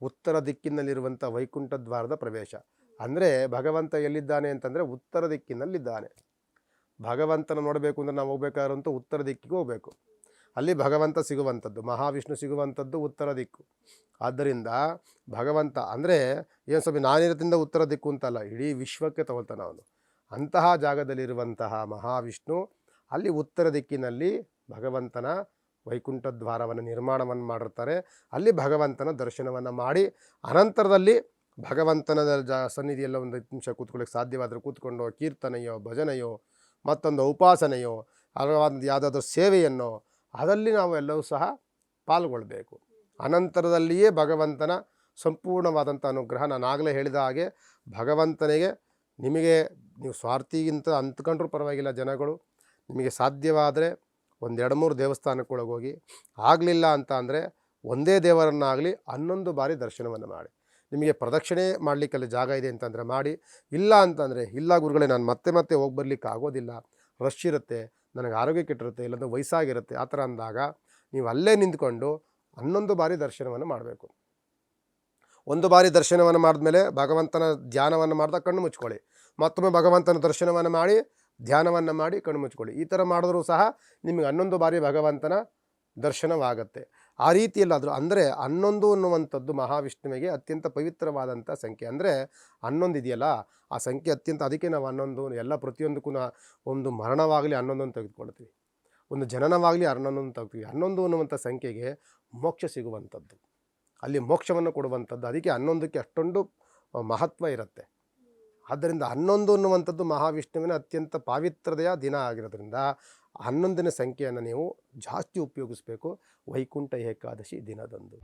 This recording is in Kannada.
ಉತ್ತರ ದಿಕ್ಕಿನಲ್ಲಿರುವಂಥ ವೈಕುಂಠ ದ್ವಾರದ ಪ್ರವೇಶ. ಅಂದರೆ ಭಗವಂತ ಎಲ್ಲಿದ್ದಾನೆ ಅಂತಂದರೆ ಉತ್ತರ ದಿಕ್ಕಿನಲ್ಲಿದ್ದಾನೆ. ಭಗವಂತನ ನೋಡಬೇಕು ಅಂದರೆ ನಾವು ಹೋಗ್ಬೇಕಾದ್ರಂತೂ ಉತ್ತರ ದಿಕ್ಕಿಗೆ ಹೋಗಬೇಕು. ಅಲ್ಲಿ ಭಗವಂತ ಸಿಗುವಂಥದ್ದು, ಮಹಾವಿಷ್ಣು ಸಿಗುವಂಥದ್ದು ಉತ್ತರ ದಿಕ್ಕು. ಆದ್ದರಿಂದ ಭಗವಂತ ಅಂದರೆ ಏನು ಸ್ವಾಮಿ ನಾನಿರದಿಂದ ಉತ್ತರ ದಿಕ್ಕು ಅಂತಲ್ಲ, ಇಡೀ ವಿಶ್ವಕ್ಕೆ ತಗೊಳ್ತಾನೆ ಅವನು. ಅಂತಹ ಜಾಗದಲ್ಲಿರುವಂತಹ ಮಹಾವಿಷ್ಣು ಅಲ್ಲಿ ಉತ್ತರ ದಿಕ್ಕಿನಲ್ಲಿ ಭಗವಂತನ ವೈಕುಂಠ ದ್ವಾರವನ್ನು ನಿರ್ಮಾಣವನ್ನು ಮಾಡಿರ್ತಾರೆ. ಅಲ್ಲಿ ಭಗವಂತನ ದರ್ಶನವನ್ನು ಮಾಡಿ ಅನಂತರದಲ್ಲಿ ಭಗವಂತನ ಸನ್ನಿಧಿಯೆಲ್ಲ ಒಂದು 5 ನಿಮಿಷ ಕೂತ್ಕೊಳ್ಳಿಕ್ಕೆ ಸಾಧ್ಯವಾದರೆ ಕೂತ್ಕೊಂಡು ಕೀರ್ತನೆಯೋ ಭಜನೆಯೋ ಮತ್ತೊಂದು ಉಪಾಸನೆಯೋ ಅಥವಾ ಯಾವುದಾದ್ರೂ ಸೇವೆಯನ್ನು ಅದರಲ್ಲಿ ನಾವು ಎಲ್ಲವೂ ಸಹ ಪಾಲ್ಗೊಳ್ಬೇಕು. ಅನಂತರದಲ್ಲಿಯೇ ಭಗವಂತನ ಸಂಪೂರ್ಣವಾದಂಥ ಅನುಗ್ರಹ. ನಾನು ಆಗಲೇ ಹೇಳಿದ ಹಾಗೆ ಭಗವಂತನಿಗೆ ನಿಮಗೆ ನೀವು ಸ್ವಾರ್ಥಿಗಿಂತ ಅಂದ್ಕೊಂಡ್ರೂ ಪರವಾಗಿಲ್ಲ, ಜನಗಳು ನಿಮಗೆ ಸಾಧ್ಯವಾದರೆ 1-2-3 ದೇವಸ್ಥಾನಕ್ಕೊಳಗೆ ಹೋಗಿ, ಆಗಲಿಲ್ಲ ಅಂತ ಅಂದರೆ ಒಂದೇ ದೇವರನ್ನಾಗಲಿ 11 ಬಾರಿ ದರ್ಶನವನ್ನು ಮಾಡಿ. ನಿಮಗೆ ಪ್ರದಕ್ಷಿಣೆ ಮಾಡಲಿಕ್ಕೆಲ್ಲ ಜಾಗ ಇದೆ ಅಂತಂದರೆ ಮಾಡಿ, ಇಲ್ಲ ಅಂತಂದರೆ ಇಲ್ಲ ಗುರುಗಳೇ ನಾನು ಮತ್ತೆ ಹೋಗಿ ಬರಲಿಕ್ಕೆ ಆಗೋದಿಲ್ಲ, ರಶ್ ಇರುತ್ತೆ, ನನಗೆ ಆರೋಗ್ಯ ಕೆಟ್ಟಿರುತ್ತೆ, ಇಲ್ಲಂದ್ರೆ ವಯಸ್ಸಾಗಿರುತ್ತೆ, ಆ ಥರ ಅಂದಾಗ ನೀವು ಅಲ್ಲೇ ನಿಂತ್ಕೊಂಡು 11 ಬಾರಿ ದರ್ಶನವನ್ನು ಮಾಡಬೇಕು. 1 ಬಾರಿ ದರ್ಶನವನ್ನು ಮಾಡಿದ್ಮೇಲೆ ಭಗವಂತನ ಧ್ಯಾನವನ್ನು ಮಾಡಿದಾಗ ಕಣ್ಣು ಮುಚ್ಕೊಳ್ಳಿ, ಮತ್ತೊಮ್ಮೆ ಭಗವಂತನ ದರ್ಶನವನ್ನು ಮಾಡಿ ಧ್ಯಾನವನ್ನು ಮಾಡಿ ಕಣ್ಣು ಮುಚ್ಕೊಳ್ಳಿ. ಈ ಥರ ಮಾಡಿದ್ರೂ ಸಹ ನಿಮಗೆ 11 ಬಾರಿ ಭಗವಂತನ ದರ್ಶನವಾಗುತ್ತೆ. ಆ ರೀತಿಯಲ್ಲಾದರೂ ಅಂದರೆ 11 ಅನ್ನುವಂಥದ್ದು ಮಹಾವಿಷ್ಣುವಿಗೆ ಅತ್ಯಂತ ಪವಿತ್ರವಾದಂಥ ಸಂಖ್ಯೆ. ಅಂದರೆ 11 ಇದೆಯಲ್ಲ ಆ ಸಂಖ್ಯೆ ಅತ್ಯಂತ, ಅದಕ್ಕೆ ನಾವು 11 ಎಲ್ಲ ಪ್ರತಿಯೊಂದಕ್ಕೂ ಒಂದು ಮರಣವಾಗಲಿ 11 ಅಂತ ತೆಗೆದುಕೊಳ್ತೀವಿ, ಒಂದು ಜನನವಾಗಲಿ 11 ಅಂತ ತೆಗ್ತೀವಿ. 11 ಅನ್ನುವಂಥ ಸಂಖ್ಯೆಗೆ ಮೋಕ್ಷ ಸಿಗುವಂಥದ್ದು, ಅಲ್ಲಿ ಮೋಕ್ಷವನ್ನು ಕೊಡುವಂಥದ್ದು. ಅದಕ್ಕೆ 11ಕ್ಕೆ ಅಷ್ಟೊಂದು ಮಹತ್ವ ಇರುತ್ತೆ. ಆದ್ದರಿಂದ 11 ಅನ್ನುವಂಥದ್ದು ಮಹಾವಿಷ್ಣುವಿನ ಅತ್ಯಂತ ಪಾವಿತ್ರತೆಯ ದಿನ ಆಗಿರೋದ್ರಿಂದ 11ನೇ ಸಂಖ್ಯೆಯನ್ನು ನೀವು ಜಾಸ್ತಿ ಉಪಯೋಗಿಸಬೇಕು ವೈಕುಂಠ ಏಕಾದಶಿ ದಿನದಂದು.